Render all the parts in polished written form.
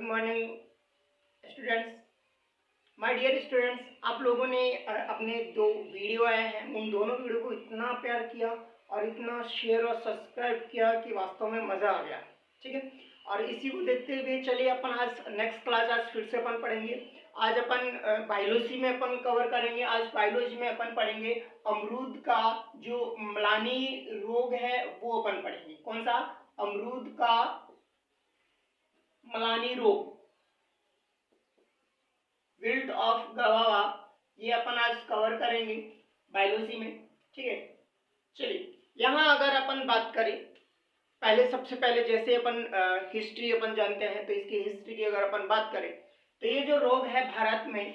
Morning students. My dear students, आप लोगों ने अपने दो वीडियो आए हैं, उन दोनों वीडियो को इतना प्यार किया और इतना शेयर और सब्सक्राइब किया कि वास्तव में मज़ा आ गया। ठीक है, और इसी को देखते हुए चलिए अपन आज नेक्स्ट क्लास आज फिर से अपन पढ़ेंगे। आज अपन बायोलॉजी में अपन कवर करेंगे। आज बायोलॉजी में अपन पढ़ेंगे अमरूद का जो म्लानी रोग है वो अपन पढ़ेंगे। कौन सा? अमरूद का म्लानी रोग, विल्ट ऑफ गवावा, ये अपन आज कवर करेंगे बायोलॉजी में। ठीक है, चलिए यहाँ अगर अपन बात करें, सबसे पहले जैसे अपन हिस्ट्री अपन जानते हैं, तो इसकी हिस्ट्री की अगर अपन बात करें तो ये जो रोग है भारत में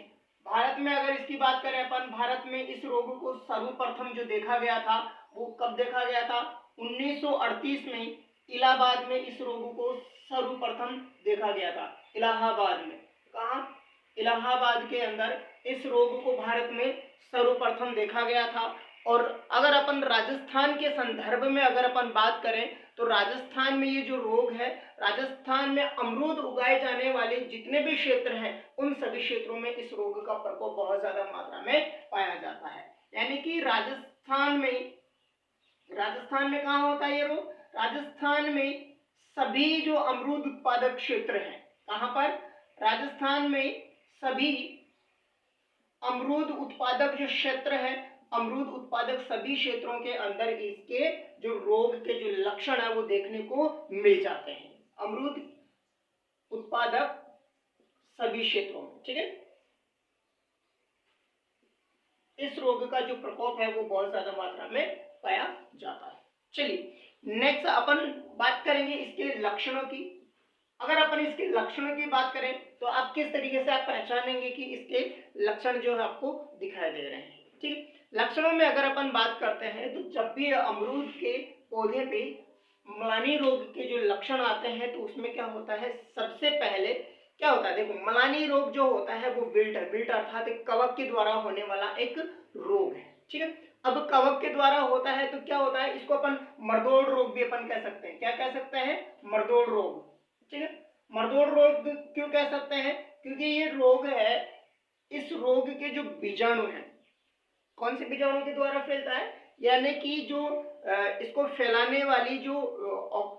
अगर इसकी बात करें अपन, भारत में इस रोग को सर्वप्रथम जो देखा गया था वो कब देखा गया था? 1938 में इलाहाबाद में इस रोग को सर्वप्रथम देखा गया था। इलाहाबाद में, कहाँ? इलाहाबाद के अंदर इस रोग को भारत में सर्वप्रथम देखा गया था। और अगर अपन राजस्थान के संदर्भ में अगर अपन बात करें तो राजस्थान में ये जो रोग है, राजस्थान में अमरूद उगाए जाने वाले जितने भी क्षेत्र हैं उन सभी क्षेत्रों में इस रोग का प्रकोप बहुत ज्यादा मात्रा में पाया जाता है। यानी कि राजस्थान में कहाँ होता है ये रोग? राजस्थान में सभी जो अमरूद उत्पादक क्षेत्र हैं, कहाँ पर? राजस्थान में सभी अमरूद उत्पादक जो क्षेत्र है, अमरूद उत्पादक सभी क्षेत्रों के अंदर इसके जो रोग के जो लक्षण है वो देखने को मिल जाते हैं। अमरूद उत्पादक सभी क्षेत्रों में, ठीक है, इस रोग का जो प्रकोप है वो बहुत ज्यादा मात्रा में पाया जाता है। चलिए नेक्स्ट अपन बात करेंगे इसके लक्षणों की। अगर अपन इसके लक्षणों की बात करें तो आप किस तरीके से आप पहचानेंगे कि इसके लक्षण जो है आपको दिखाई दे रहे हैं। ठीक है, लक्षणों में अगर अपन बात करते हैं तो जब भी अमरूद के पौधे पे म्लानी रोग के जो लक्षण आते हैं तो उसमें क्या होता है? सबसे पहले क्या होता है, देखो म्लानी रोग जो होता है वो विल्ट अर्थात एक कवक के द्वारा होने वाला एक रोग है। ठीक है, अब कवक के द्वारा होता है तो क्या होता है, इसको अपन मरदोड़ रोग भी अपन कह सकते हैं। क्या कह सकते हैं? मरदोड़ रोग। ठीक है, मरदोड़ रोग क्यों कह सकते हैं? क्योंकि ये रोग है, इस रोग के जो बीजाणु हैं, कौन से बीजाणु के द्वारा फैलता है? यानी कि जो इसको फैलाने वाली जो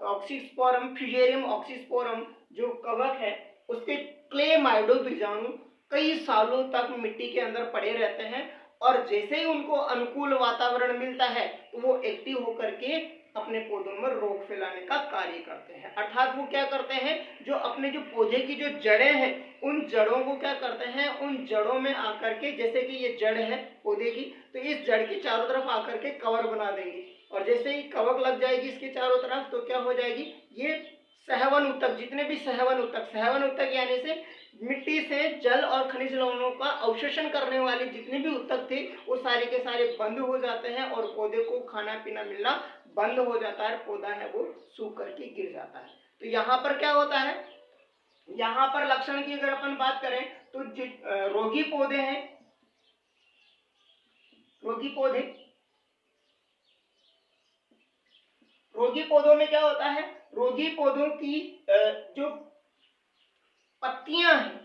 ऑक्सीस्पोरम, फ्यूजेरियम ऑक्सीस्पोरम जो कवक है, उसके क्लेमाइडो बीजाणु कई सालों तक मिट्टी के अंदर पड़े रहते हैं और जैसे ही उनको अनुकूल वातावरण मिलता है तो वो एक्टिव होकर के अपने पौधों में रोग फैलाने का कार्य करते हैं। अर्थात वो क्या करते हैं, जो अपने जो पौधे की जो जड़ें हैं उन जड़ों को क्या करते हैं, उन जड़ों में आकर के, जैसे कि ये जड़ है पौधे की, तो इस जड़ के चारों तरफ आकर के कवर बना देंगे और जैसे ही कवक लग जाएगी इसके चारों तरफ तो क्या हो जाएगी, ये सहवन उत्तक, जितने भी सहवन उत्तक यानी से मिट्टी से जल और खनिज लवणों का अवशोषण करने वाले जितने भी उत्तक थे वो सारे के सारे बंद हो जाते हैं और पौधे को खाना पीना मिलना बंद हो जाता है, पौधा है वो सूख करके गिर जाता है। तो यहाँ पर क्या होता है, यहाँ पर लक्षण की अगर अपन बात करें तो रोगी पौधे हैं, रोगी पौधों में क्या होता है, रोगी पौधों की जो पत्तियां हैं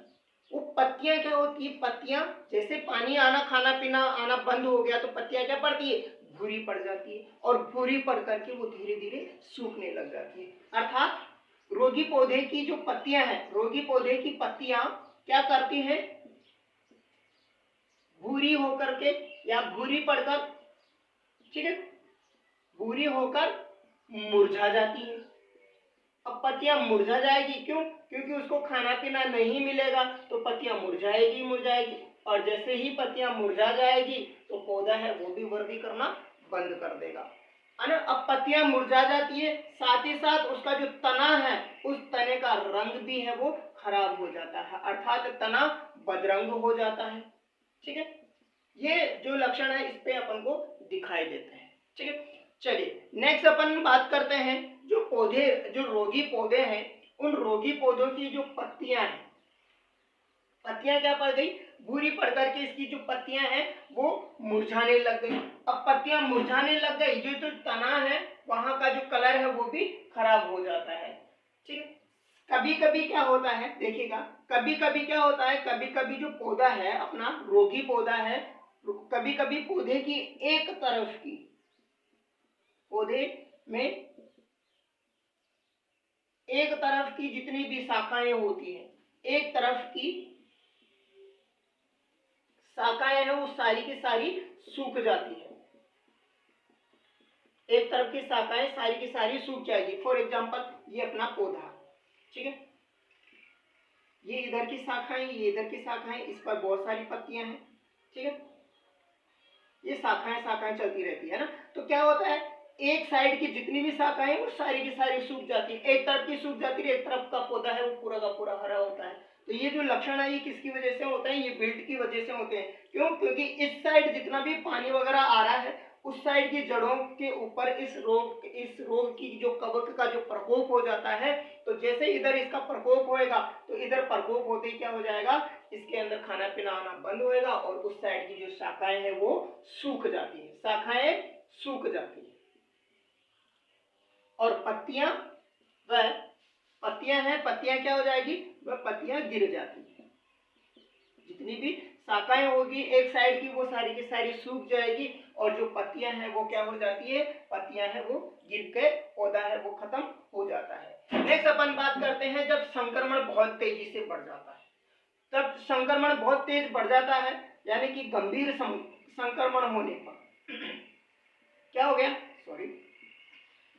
वो पत्तियां क्या होती है, पत्तियां जैसे पानी आना, खाना पीना आना बंद हो गया तो पत्तियां क्या पड़ती है, भूरी पड़ जाती है और भूरी पड़ करके वो धीरे धीरे सूखने लग जाती है। अर्थात रोगी पौधे की जो पत्तियां हैं, रोगी पौधे की पत्तियां क्या करती हैं, भूरी होकर के या भूरी पड़कर, ठीक है, भूरी होकर मुरझा जाती है। अब पत्तियां मुरझा जाएगी, क्यों? क्योंकि उसको खाना पीना नहीं मिलेगा तो पत्तियां मुरझाएगी और जैसे ही पत्तियां मुरझा जाएगी तो पौधा है वो भी वृद्धि करना बंद कर देगा, है ना। अब पत्तियां मुरझा जाती है, साथ ही साथ उसका जो तना है उस तने का रंग भी है वो खराब हो जाता है, अर्थात तना बदरंग हो जाता है। ठीक है, ये जो लक्षण है इस पे अपन को दिखाई देते हैं। ठीक है, चलिए नेक्स्ट अपन बात करते हैं जो पौधे, जो रोगी पौधे हैं, उन रोगी पौधों की जो पत्तियां हैं, पत्तियां क्या पड़ गई, भूरी पड़ करके इसकी जो पत्तियां हैं वो मुरझाने लग गई। अब पत्तियां मुरझाने लग गई, जो तना है वहां का जो कलर है वो भी खराब हो जाता है। ठीक है, कभी कभी क्या होता है, देखिएगा, कभी कभी क्या होता है, कभी कभी जो पौधा है अपना रोगी पौधा है, कभी कभी पौधे की एक तरफ की, पौधे में एक तरफ की जितनी भी शाखाएं होती हैं, एक तरफ की शाखाएं हैं वो सारी की सारी सूख जाती है, एक तरफ की शाखाएं सारी की सारी सूख जाएगी। फॉर एग्जांपल ये अपना पौधा, ठीक है, ये इधर की शाखाएं, ये इधर की शाखाएं, इस पर बहुत सारी पत्तियां हैं, ठीक है, ये शाखाएं शाखाएं चलती रहती है ना। तो क्या होता है, एक साइड की जितनी भी शाखाएं वो सारी की सारी सूख जाती है, एक तरफ की सूख जाती है, एक तरफ का पौधा है वो पूरा का पूरा हरा होता है। तो ये जो लक्षण है ये किसकी वजह से होता है, ये विल्ट की वजह से होते हैं। क्यों? क्योंकि इस साइड जितना भी पानी वगैरह आ रहा है उस साइड की जड़ों के ऊपर इस रोग की जो कवक का जो प्रकोप हो जाता है, तो जैसे इधर इसका प्रकोप होएगा तो इधर प्रकोप होते ही क्या हो जाएगा, इसके अंदर खाना पीना आना बंद होएगा और उस साइड की जो शाखाएं हैं वो सूख जाती है, शाखाएं सूख जाती है, और पत्तियां, वह पत्तियां हैं, पत्तियां क्या हो जाएगी, वह पत्तियां गिर जाती है, जितनी भी शाखाएं होगी एक साइड की वो सारी की सारी सूख जाएगी, और जो पत्तियां हैं वो क्या हो जाती है, पत्तियां हैं वो गिर के पौधा है वो खत्म हो जाता है। नेक्स्ट अपन बात करते हैं जब संक्रमण बहुत तेजी से बढ़ जाता है, तब संक्रमण बहुत तेज बढ़ जाता है, यानी कि गंभीर संक्रमण होने पर क्या हो गया, सॉरी,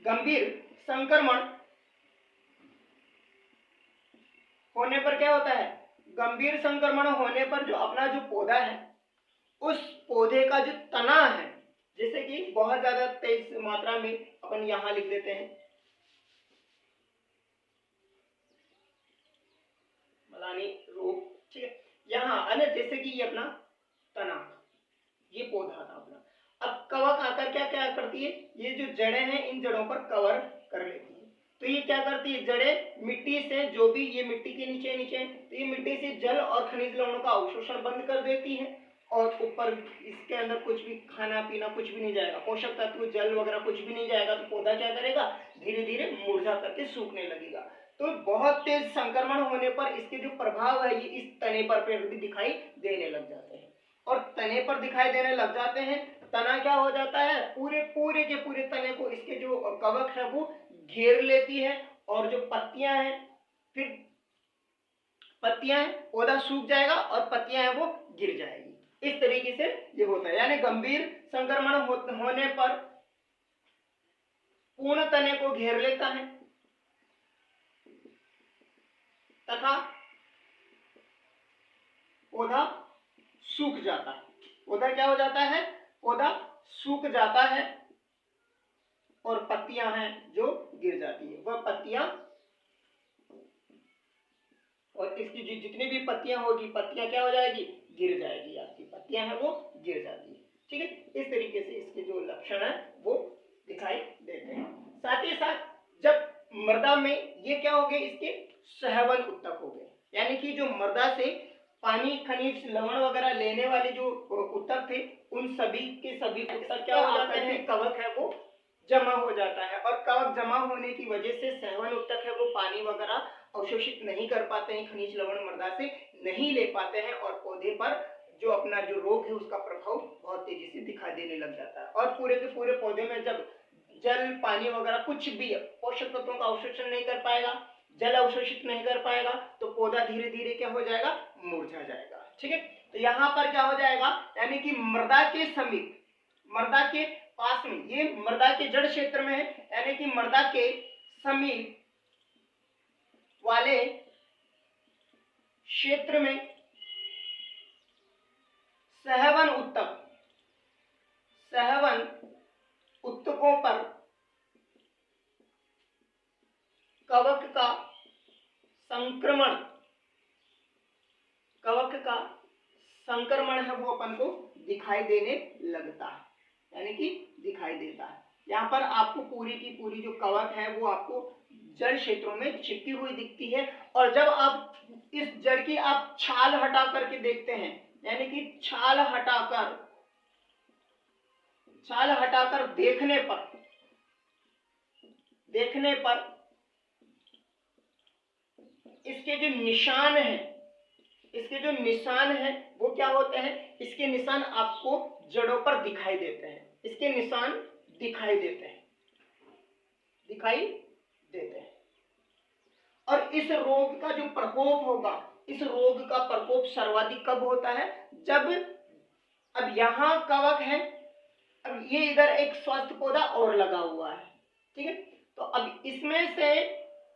गंभीर संक्रमण होने पर क्या होता है, गंभीर संक्रमण होने पर जो अपना जो पौधा है उस पौधे का जो तना है, जैसे कि बहुत ज्यादा तेज मात्रा में अपन यहां लिख देते हैं मलानी रोग, ठीक है, यहाँ अन्य जैसे कि ये अपना तना, ये पौधा था अपना, अब कवक आकर क्या क्या करती है, ये जो जड़ें हैं इन जड़ों पर कवर कर लेती है। तो ये क्या करती है, जड़ें मिट्टी से, जो भी ये मिट्टी के नीचे नीचे, तो ये मिट्टी से जल और खनिज लवणों का अवशोषण बंद कर देती है, और ऊपर इसके अंदर कुछ भी खाना पीना कुछ भी नहीं जाएगा, पोषक तत्व जल वगैरह कुछ भी नहीं जाएगा, तो पौधा क्या करेगा, धीरे धीरे मुरझा करके सूखने लगेगा। तो बहुत तेज संक्रमण होने पर इसके जो प्रभाव है ये इस तने पर भी दिखाई देने लग जाते हैं, और तने पर दिखाई देने लग जाते हैं, तना क्या हो जाता है, पूरे पूरे के पूरे तने को इसके जो कवक है वो घेर लेती है, और जो पत्तियां हैं, फिर पत्तियां हैं, पौधा सूख जाएगा और पत्तियां हैं वो गिर जाएगी। इस तरीके से ये होता है, यानी गंभीर संक्रमण होने पर पूर्ण तने को घेर लेता है तथा पौधा सूख जाता है, पौधा क्या हो जाता है, पौधा सूख जाता है, और पत्तियां हैं जो गिर जाती है, वह पत्तियां, और इसकी जो जितनी भी पत्तियां होगी पत्तियां क्या हो जाएगी, गिर जाएगी, आपकी पत्तियां हैं वो गिर जाती है, ठीक है। इस तरीके से इसके जो लक्षण है वो दिखाई देते हैं। साथ ही साथ जब मृदा में ये क्या हो गए, इसके सहवन उत्तक हो गए, यानी कि जो मृदा से पानी खनिज लवण वगैरह लेने वाले जो उत्तक थे उन सभी के सभी उत्तक क्या हो जाते हैं, कवक है वो जमा हो जाता है, और कवक जमा होने की वजह से सहवन उत्तक है वो पानी वगैरह अवशोषित नहीं कर पाते हैं, खनिज लवण मृदा से नहीं ले पाते हैं, और पौधे पर जो अपना जो रोग है उसका प्रभाव बहुत तेजी से दिखाई देने लग जाता है, और पूरे के पूरे पौधे में जब जल पानी वगैरह कुछ भी पोषक तत्वों का अवशोषण नहीं कर पाएगा, जल अवशोषित नहीं कर पाएगा, तो पौधा धीरे धीरे क्या हो जाएगा, मुरझा जाएगा, ठीक है। तो यहाँ पर क्या हो जाएगा, यानी कि मृदा के समीप, मृदा के पास में, ये मृदा के जड़ क्षेत्र में है, यानी कि मृदा के समीप वाले क्षेत्र में सहवन उत्तक, सहवन उत्तकों पर कवक का संक्रमण, कवक का संक्रमण है वो अपन को दिखाई देने लगता है, यानी कि दिखाई देता है। यहाँ पर आपको पूरी की पूरी जो कवक है वो आपको जड़ क्षेत्रों में चिपकी हुई दिखती है, और जब आप इस जड़ की आप छाल हटा करके देखते हैं, यानी कि छाल हटाकर देखने पर इसके जो निशान है, इसके जो निशान है वो क्या होते हैं, इसके निशान आपको जड़ों पर दिखाई देते हैं, इसके निशान दिखाई देते हैं, दिखाई देते हैं। और इस रोग का जो प्रकोप होगा, इस रोग का प्रकोप सर्वाधिक कब होता है, जब अब यहाँ कवक है, अब ये इधर एक स्वस्थ पौधा और लगा हुआ है, ठीक है। तो अब इसमें से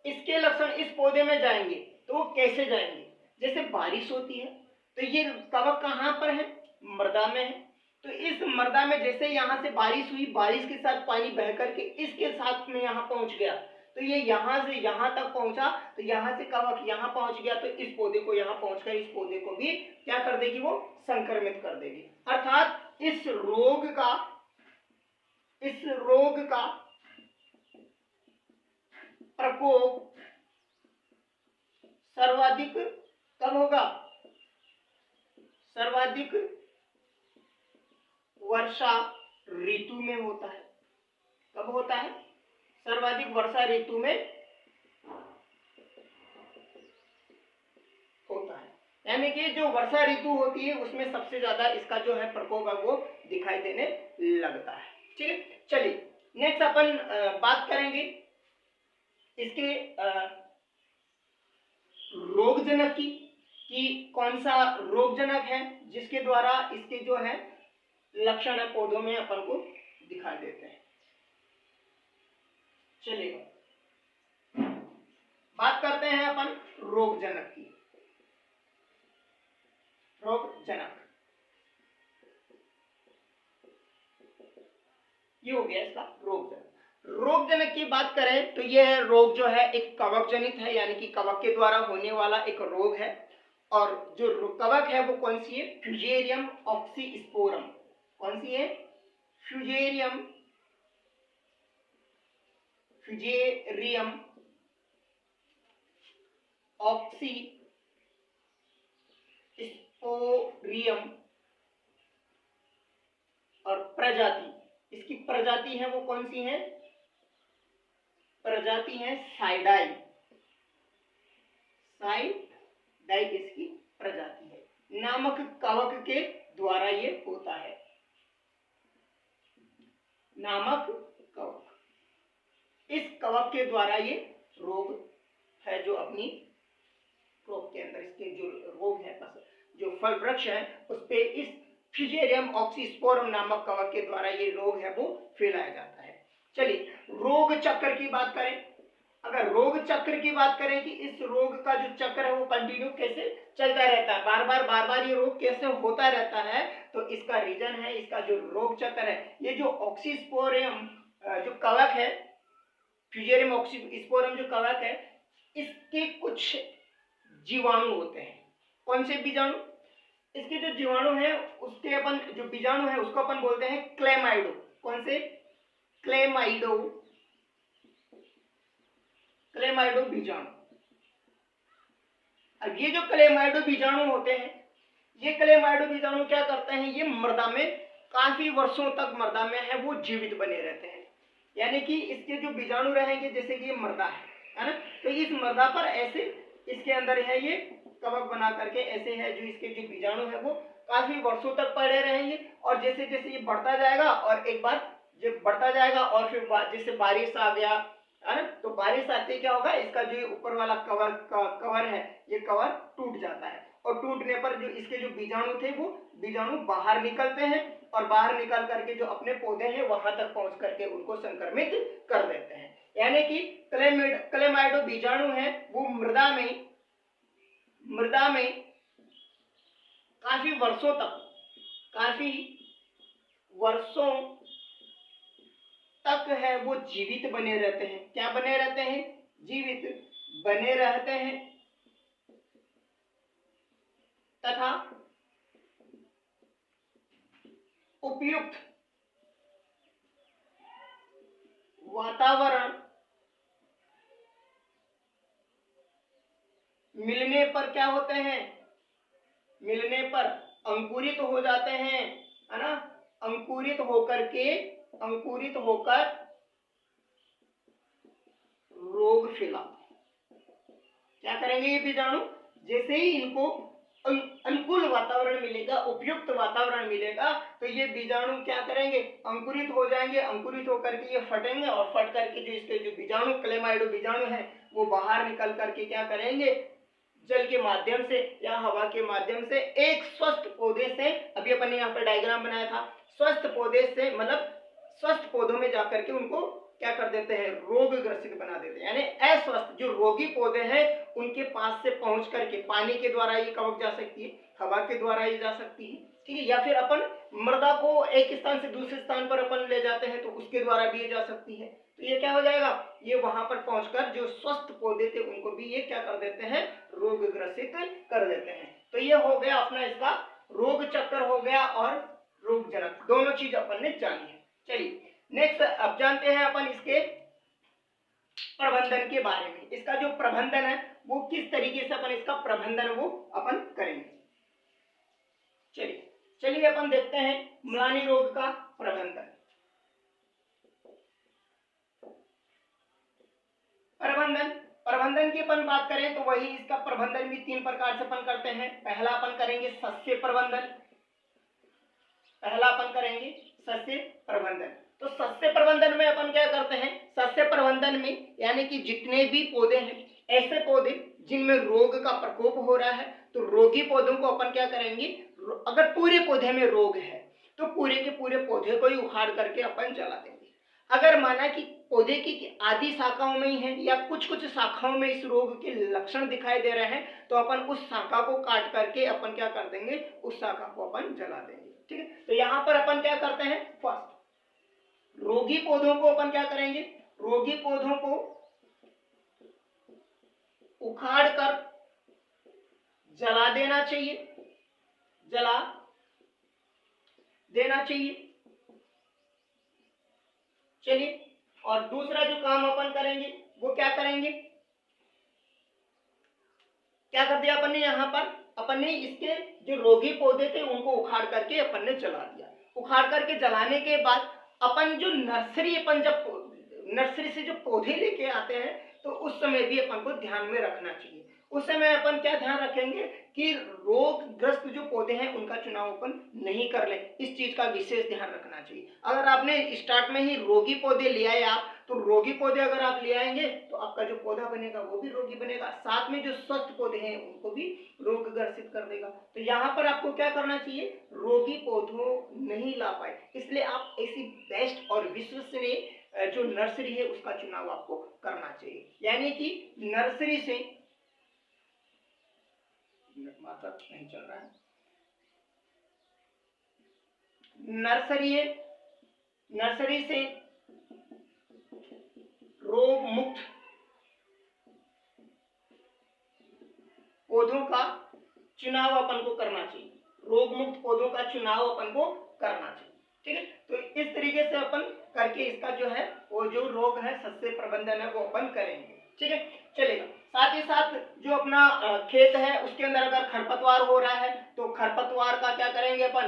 इसके लक्षण इस पौधे में जाएंगे तो वो कैसे जाएंगे, जैसे बारिश होती है तो ये कवक कहाँ पर है, मृदा में है। तो इस मृदा में जैसे यहाँ से बारिश हुई, बारिश के साथ पानी बह करके इसके साथ में यहाँ पहुंच गया, तो ये यहाँ से यहाँ तक पहुंचा, तो यहाँ से कवक यहाँ पहुंच गया, तो इस पौधे को यहाँ पहुंचकर इस पौधे को भी क्या कर देगी, वो संक्रमित कर देगी। अर्थात इस रोग का प्रकोप सर्वाधिक कब होगा, सर्वाधिक वर्षा ऋतु में होता है। कब होता है, सर्वाधिक वर्षा ऋतु में होता है, यानी कि जो वर्षा ऋतु होती है उसमें सबसे ज्यादा इसका जो है प्रकोप है वो दिखाई देने लगता है, ठीक है। चलिए नेक्स्ट अपन बात करेंगे इसके रोगजनक की, कि कौन सा रोगजनक है जिसके द्वारा इसके जो है लक्षण है पौधों में अपन को दिखाई देते हैं। चलिए बात करते हैं अपन रोगजनक की। रोगजनक ये हो गया इसका रोगजनक। रोगजनक की बात करें तो यह रोग जो है एक कवक जनित है, यानी कि कवक के द्वारा होने वाला एक रोग है। और जो कवक है वो कौन सी है, फ्यूजेरियम ऑक्सीस्पोरम। कौन सी है, फ्यूजेरियम ऑक्सीस्पोरियम। और प्रजाति, इसकी प्रजाति है वो कौन सी है, प्रजाति है साइडाई। साइडाई इसकी प्रजाति है, नामक कवक के द्वारा ये होता है, नामक कवक। इस कवक के द्वारा ये रोग है जो अपनी क्रॉप के अंदर इसके जो रोग है, जो फल वृक्ष है उस पे इस फ्यूजेरियम ऑक्सीस्पोरम नामक कवक के द्वारा ये रोग है वो फैलाया जाता है। चलिए रोग चक्र की बात करें। अगर रोग चक्र की बात करें कि इस रोग का जो चक्र है वो कंटिन्यू कैसे चलता रहता है, बार बार ये रोग कैसे होता रहता है, तो इसका रीजन है, इसका जो रोग चक्र है, ये जो ऑक्सीस्पोरम जो कवक है, फ्यूजेरियम ऑक्सीस्पोरम जो कवक है, इसके कुछ जीवाणु होते हैं। कौन से बीजाणु, इसके जो जीवाणु है उसके अपन जो बीजाणु है उसको अपन बोलते हैं क्लेमाइडो। कौन से, क्लेमाइडो, क्लेमाइडो बीजाणु। अब ये जो क्लेमाइडो बीजाणु होते हैं, ये क्लेमाइडो बीजाणु क्या करते हैं, ये मृदा में काफी वर्षों तक मृदा में है वो जीवित बने रहते हैं। यानी कि इसके जो बीजाणु रहेंगे, जैसे कि ये मृदा है ना, तो इस मृदा पर ऐसे इसके अंदर है ये कवक बना करके ऐसे है जो इसके जो बीजाणु है वो काफी वर्षों तक पड़े रहेंगे। और जैसे जैसे ये बढ़ता जाएगा और एक बार जब बढ़ता जाएगा और फिर जैसे बारिश आ गया है ना, तो बारिश आते क्या होगा, इसका जो ऊपर वाला कवर है ये कवर टूट जाता है। और टूटने पर जो इसके जो बीजाणु थे वो बीजाणु बाहर निकलते हैं और बाहर निकल करके जो अपने पौधे हैं वहां तक पहुंच करके उनको संक्रमित कर देते हैं। यानी कि क्लेमाइडो बीजाणु है वो मृदा में काफी वर्षों तक है वो जीवित बने रहते हैं। क्या बने रहते हैं, जीवित बने रहते हैं तथा उपयुक्त वातावरण मिलने पर क्या होते हैं, मिलने पर अंकुरित हो जाते हैं, है ना, अंकुरित होकर रोग फैलाते हैं। क्या करेंगे ये बीजाणु, जैसे ही इनको अनुकूल वातावरण मिलेगा, उपयुक्त वातावरण मिलेगा, तो ये बीजाणु क्या करेंगे, अंकुरित हो जाएंगे। अंकुरित होकर के ये फटेंगे और फट करके जो इसके जो बीजाणु क्लेमाइडो बीजाणु है वो बाहर निकल करके क्या करेंगे, जल के माध्यम से या हवा के माध्यम से एक स्वस्थ पौधे से, अभी अपन ने यहाँ पर डायग्राम बनाया था, स्वस्थ पौधे से मतलब स्वस्थ पौधों में जाकर के उनको क्या कर देते हैं, रोग ग्रसित बना देते हैं। यानी अस्वस्थ जो रोगी पौधे हैं उनके पास से पहुंच करके पानी के द्वारा ये कवक जा सकती है, हवा के द्वारा ये जा सकती है, ठीक है, या फिर अपन मृदा को एक स्थान से दूसरे स्थान पर अपन ले जाते हैं तो उसके द्वारा भी ये जा सकती है। तो ये क्या हो जाएगा, ये वहां पर पहुंचकर जो स्वस्थ पौधे थे उनको भी ये क्या कर देते हैं, रोग ग्रसित कर देते हैं। तो ये हो गया अपना इसका रोग चक्र हो गया और रोग जनक, दोनों चीज अपन ने जानी है। चलिए नेक्स्ट अब जानते हैं अपन इसके प्रबंधन के बारे में। इसका जो प्रबंधन है वो किस तरीके से अपन इसका प्रबंधन वो अपन करेंगे। चलिए अपन देखते हैं म्लानी रोग का प्रबंधन। प्रबंधन की अपन बात करें तो वही इसका प्रबंधन भी 3 प्रकार से अपन करते हैं। पहला अपन करेंगे सस्य प्रबंधन, तो सस्य प्रबंधन में अपन क्या करते हैं, सस्य प्रबंधन में यानी कि जितने भी पौधे हैं, ऐसे पौधे जिनमें रोग का प्रकोप हो रहा है, तो रोगी पौधों को अपन क्या करेंगे, अगर पूरे पौधे में रोग है तो पूरे के पूरे पौधे को ही उखाड़ करके अपन जला देंगे। अगर माना कि पौधे की आधी शाखाओं में ही है या कुछ कुछ शाखाओं में इस रोग के लक्षण दिखाई दे रहे हैं, तो अपन उस शाखा को काट करके अपन क्या कर देंगे, उस शाखा को अपन जला देंगे। ठीक है, तो यहाँ पर अपन क्या करते हैं, फर्स्ट रोगी पौधों को अपन क्या करेंगे, रोगी पौधों को उखाड़ कर जला देना चाहिए, चलिए, और दूसरा जो काम अपन करेंगे वो क्या करेंगे, क्या कर दिया अपन ने, यहाँ पर अपन ने इसके जो रोगी पौधे थे उनको उखाड़ करके अपन ने जला दिया। उखाड़ करके जलाने के बाद अपन जो नर्सरी, अपन जब नर्सरी से जो पौधे लेके आते हैं तो उस समय भी अपन को ध्यान में रखना चाहिए। उस समय अपन क्या ध्यान रखेंगे कि रोगग्रस्त जो पौधे हैं उनका चुनाव अपन नहीं कर ले, इस चीज का विशेष ध्यान रखना चाहिए। अगर आपने स्टार्ट में ही रोगी पौधे ले आए आप, तो रोगी पौधे अगर आप ले आएंगे तो आपका जो पौधा बनेगा वो भी रोगी बनेगा, साथ में जो स्वस्थ पौधे हैं उनको भी रोग ग्रसित कर देगा। तो यहाँ पर आपको क्या करना चाहिए, रोगी पौधों नहीं ला पाए, इसलिए आप ऐसी बेस्ट और विश्वसनीय जो नर्सरी है उसका चुनाव आपको करना चाहिए। यानी कि नर्सरी से नहीं चल रहा है, नर्सरी से रोग मुक्त पौधों का चुनाव अपन को करना चाहिए, रोग मुक्त पौधों का चुनाव अपन को करना चाहिए। ठीक है, तो इस तरीके से अपन करके इसका जो है वो जो रोग है सस्य प्रबंधन है वो अपन करेंगे। ठीक है, चलेगा। साथ ही साथ जो अपना खेत है उसके अंदर अगर खरपतवार हो रहा है तो खरपतवार का क्या करेंगे अपन,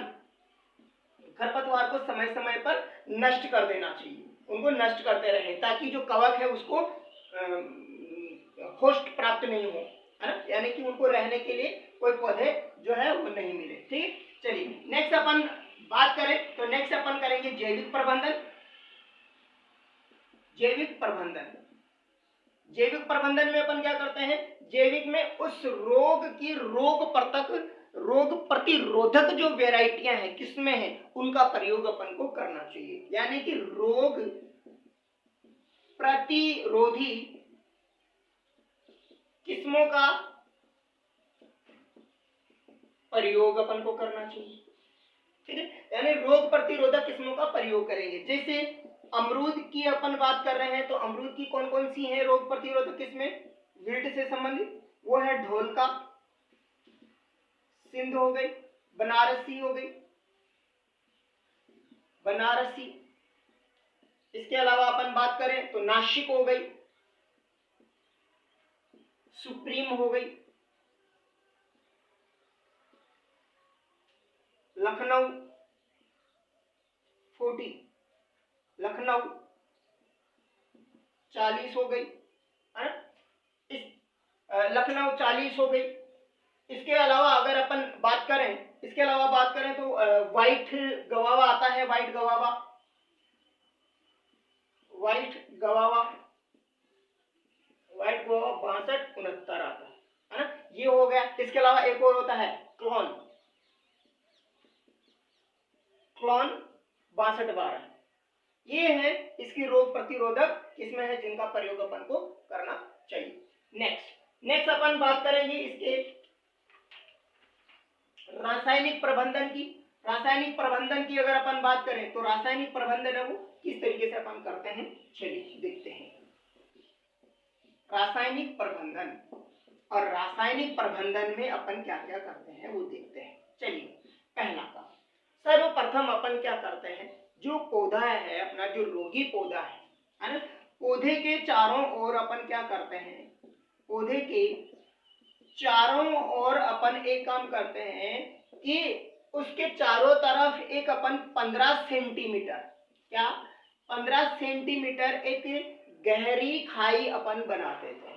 खरपतवार को समय समय पर नष्ट कर देना चाहिए, उनको नष्ट करते रहे ताकि जो कवक है उसको होस्ट प्राप्त नहीं हो, है ना, यानी कि उनको रहने के लिए कोई पौधे जो है वो नहीं मिले। ठीक है, चलिए नेक्स्ट अपन बात करें तो नेक्स्ट अपन करेंगे जैविक प्रबंधन। जैविक प्रबंधन में अपन क्या करते हैं, जैविक में उस रोग की रोग प्रतिरोधक जो वेराइटियां हैं किस्में हैं उनका प्रयोग अपन को करना चाहिए। यानी कि रोग प्रतिरोधी किस्मों का प्रयोग अपन को करना चाहिए। ठीक है, यानी रोग प्रतिरोधक किस्मों का प्रयोग करेंगे। जैसे अमरूद की अपन बात कर रहे हैं तो अमरूद की कौन कौन सी है रोग प्रतिरोधक किस्में विल्ट से संबंधित, वो है ढोलका, सिंध हो गई, बनारसी हो गई, इसके अलावा अपन बात करें तो नासिक हो गई, सुप्रीम हो गई, लखनऊ 40, लखनऊ 40 हो गई, है ना। लखनऊ 40 हो गई। इसके अलावा अगर अपन बात करें, इसके अलावा बात करें तो व्हाइट गवावा आता है, व्हाइट गवावा, व्हाइट गवावा, व्हाइट गवावा 62-69 आता है ना, ये हो गया। इसके अलावा एक और होता है क्लोन, क्लोन 62-12, ये है इसकी रोग प्रतिरोधक किस्में है जिनका प्रयोग अपन को करना चाहिए। नेक्स्ट अपन बात करेंगे इसके रासायनिक प्रबंधन की। रासायनिक प्रबंधन की अगर अपन बात करें तो रासायनिक प्रबंधन है वो किस तरीके से अपन करते हैं, चलिए देखते हैं। रासायनिक प्रबंधन, और रासायनिक प्रबंधन में अपन क्या क्या करते हैं वो देखते हैं। चलिए पहला काम, सर्वप्रथम अपन क्या करते हैं, जो पौधा है अपना, जो रोगी पौधा है ना, पौधे के चारों ओर अपन क्या करते हैं, पौधे के चारों ओर अपन एक काम करते हैं कि उसके चारों तरफ एक अपन 15 सेंटीमीटर, क्या 15 सेंटीमीटर एक गहरी खाई अपन बनाते थे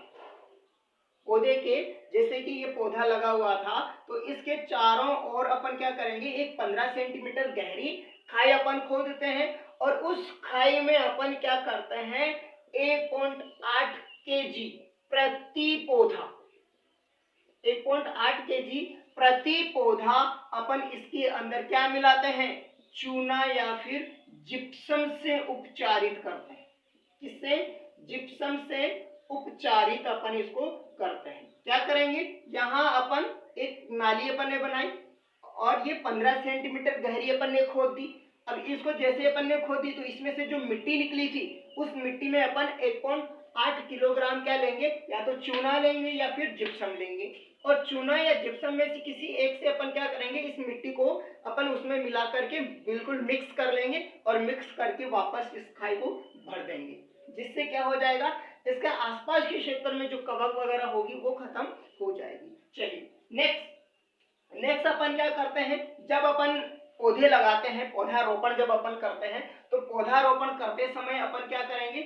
पौधे के। जैसे कि ये पौधा लगा हुआ था तो इसके चारों ओर अपन क्या करेंगे, एक 15 सेंटीमीटर गहरी खाई अपन खोदते हैं, और उस खाई में अपन क्या करते हैं, 1.8 kg प्रति पौधा, 1.8 kg प्रति पौधा अपन इसके अंदर क्या मिलाते हैं, चूना या फिर जिप्सम से उपचारित करते हैं। किससे, जिप्सम से उपचारित अपन इसको करते हैं। क्या करेंगे, यहाँ अपन एक नाली अपन ने बनाई और ये 15 सेंटीमीटर गहरी अपन ने खोद दी। अब इसको जैसे अपन ने खोदी तो इसमें से जो मिट्टी निकली थी, उस मिट्टी में अपन 1.8 किलोग्राम क्या लेंगे, या तो चूना लेंगे या फिर जिप्सम लेंगे, और चूना या जिप्सम में से किसी एक से अपन क्या करेंगे, इस मिट्टी को अपन उसमें मिला करके बिल्कुल मिक्स कर लेंगे, और मिक्स करके वापस इस खाई को भर देंगे, जिससे क्या हो जाएगा, इसके आसपास के क्षेत्र में जो कवक वगैरह होगी वो खत्म हो जाएगी। चलिए नेक्स्ट अपन क्या करते हैं, जब अपन पौधे लगाते हैं, पौधारोपण जब अपन करते हैं, तो पौधारोपण करते समय अपन क्या करेंगे,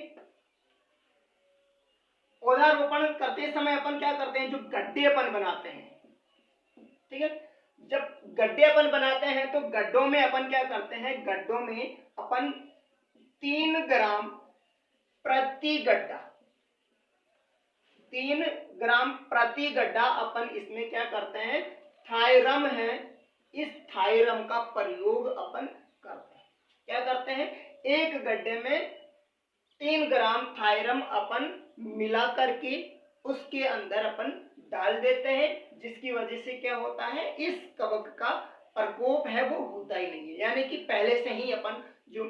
पौधारोपण करते समय अपन क्या करते हैं, जो गड्ढे अपन बनाते हैं, ठीक है, जब गड्ढे अपन बनाते हैं तो गड्ढों में अपन क्या करते हैं, गड्ढों में अपन 3 ग्राम प्रति गड्ढा, 3 ग्राम प्रति गड्ढा अपन इसमें क्या करते हैं, थायरम है, इस थायरम का प्रयोग अपन करते हैं। क्या करते हैं, एक गड्ढे में 3 ग्राम थायरम अपन मिला करके उसके अंदर अपन डाल देते हैं, जिसकी वजह से क्या होता है, इस कवक का प्रकोप है वो होता ही नहीं है। यानी कि पहले से ही अपन जो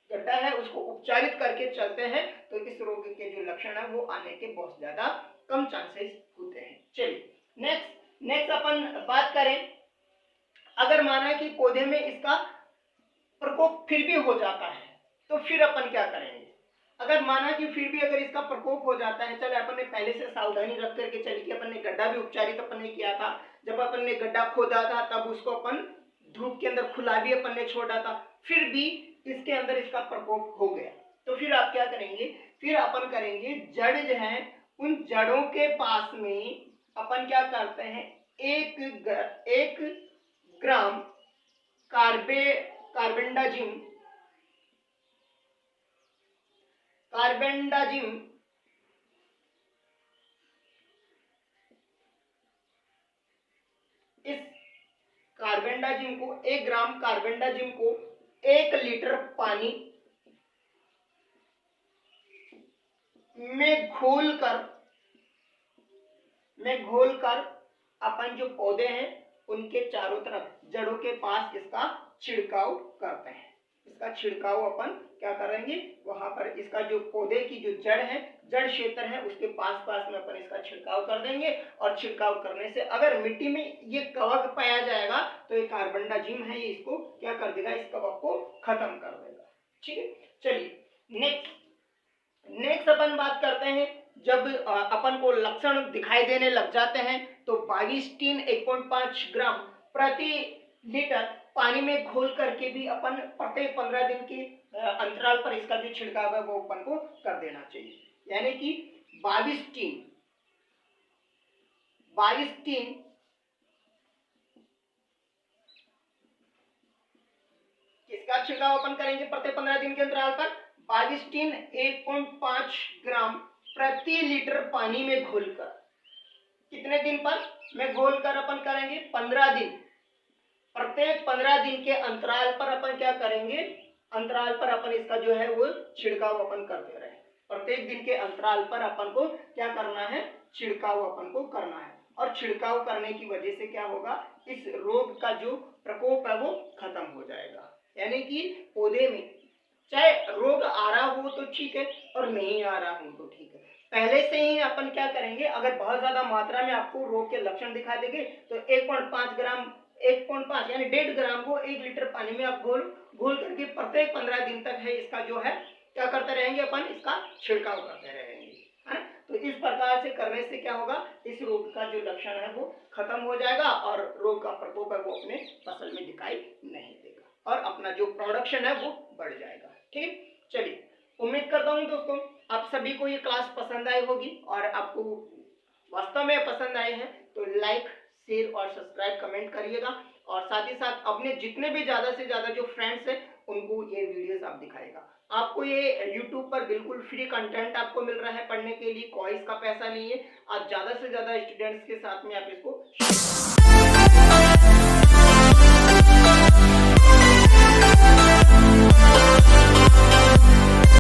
गड्ढा है उसको उपचारित करके चलते हैं, तो इस रोग के जो लक्षण है वो आने के बहुत ज्यादा कम चांसेस होते हैं। चलिए नेक्स्ट अपन बात करें, अगर माना कि पौधे में इसका प्रकोप फिर भी हो जाता है तो फिर अपन क्या करेंगे। अगर माना कि फिर भी अगर इसका प्रकोप हो जाता है, चले अपन ने पहले से सावधानी रख करके चली कि अपन ने गड्ढा भी उपचारित अपन ने किया था, जब अपन ने गड्ढा खोदा था तब उसको अपन धूप के अंदर खुला भी अपन ने छोड़ा था, फिर भी इसके अंदर इसका प्रकोप हो गया, तो फिर आप क्या करेंगे, फिर अपन करेंगे जड़ जो है उन जड़ों के पास में अपन क्या करते हैं, 1 ग्राम कार्बेंडाजिम इस कार्बेंडाजिम को 1 ग्राम कार्बेंडाजिम को 1 लीटर पानी में घोलकर अपन जो पौधे हैं उनके चारों तरफ जड़ों के पास इसका छिड़काव करते हैं। इसका छिड़काव अपन क्या करेंगे, वहां पर इसका जो पौधे की जो जड़ है, जड़ क्षेत्र है, उसके पास में अपन इसका छिड़काव कर देंगे, और छिड़काव करने से अगर मिट्टी में ये कवक पाया जाएगा तो ये कार्बेंडाजिम है, ये इसको क्या कर देगा, इस कवक को खत्म कर देगा। ठीक है, चलिए नेक्स्ट अपन बात करते हैं, जब अपन को लक्षण दिखाई देने लग जाते हैं तो 22 1.5 ग्राम प्रति लीटर पानी में घोल करके भी अपन प्रत्येक 15 दिन के अंतराल पर इसका जो छिड़काव है वो अपन को कर देना चाहिए। यानी कि 22 22 किसका छिड़काव अपन करेंगे प्रत्येक 15 दिन के अंतराल पर? 22 1.5 ग्राम प्रति लीटर पानी में घोलकर। कितने दिन पर में घोलकर अपन करेंगे? 15 दिन। प्रत्येक 15 दिन के अंतराल पर अपन क्या करेंगे? अंतराल पर अपन इसका जो है वो छिड़काव अपन करते रहे। प्रत्येक दिन के अंतराल पर अपन को क्या करना है? छिड़काव अपन को करना है। और छिड़काव करने की वजह से क्या होगा? इस रोग का जो प्रकोप है वो खत्म हो जाएगा। यानी कि पौधे में चाहे रोग आ रहा हो तो ठीक है और नहीं आ रहा हो तो ठीक है, पहले से ही अपन क्या करेंगे? अगर बहुत ज्यादा मात्रा में आपको रोग के लक्षण दिखा देंगे तो 1.5 ग्राम 1.5 यानी 1.5 ग्राम को 1 लीटर पानी में आप घोल करके प्रत्येक 15 दिन तक है इसका जो है क्या करते रहेंगे? अपन इसका छिड़काव करते रहेंगे, है ना। तो इस प्रकार से करने से क्या होगा? इस रोग का जो लक्षण है वो खत्म हो जाएगा और रोग का प्रकोप है वो अपने फसल में दिखाई नहीं देगा और अपना जो प्रोडक्शन है वो बढ़ जाएगा। ठीक, चलिए उम्मीद करता हूँ दोस्तों आप सभी को ये क्लास पसंद आई होगी और आपको वास्तव में पसंद आए हैं तो लाइक शेयर और सब्सक्राइब कमेंट करिएगा और साथ ही साथ अपने जितने भी ज्यादा से ज्यादा जो फ्रेंड्स हैं उनको ये वीडियोस आप दिखाएगा। आपको ये YouTube पर बिल्कुल फ्री कंटेंट आपको मिल रहा है पढ़ने के लिए, कोई इसका पैसा नहीं है। आप ज्यादा से ज्यादा स्टूडेंट्स के साथ में आप इसको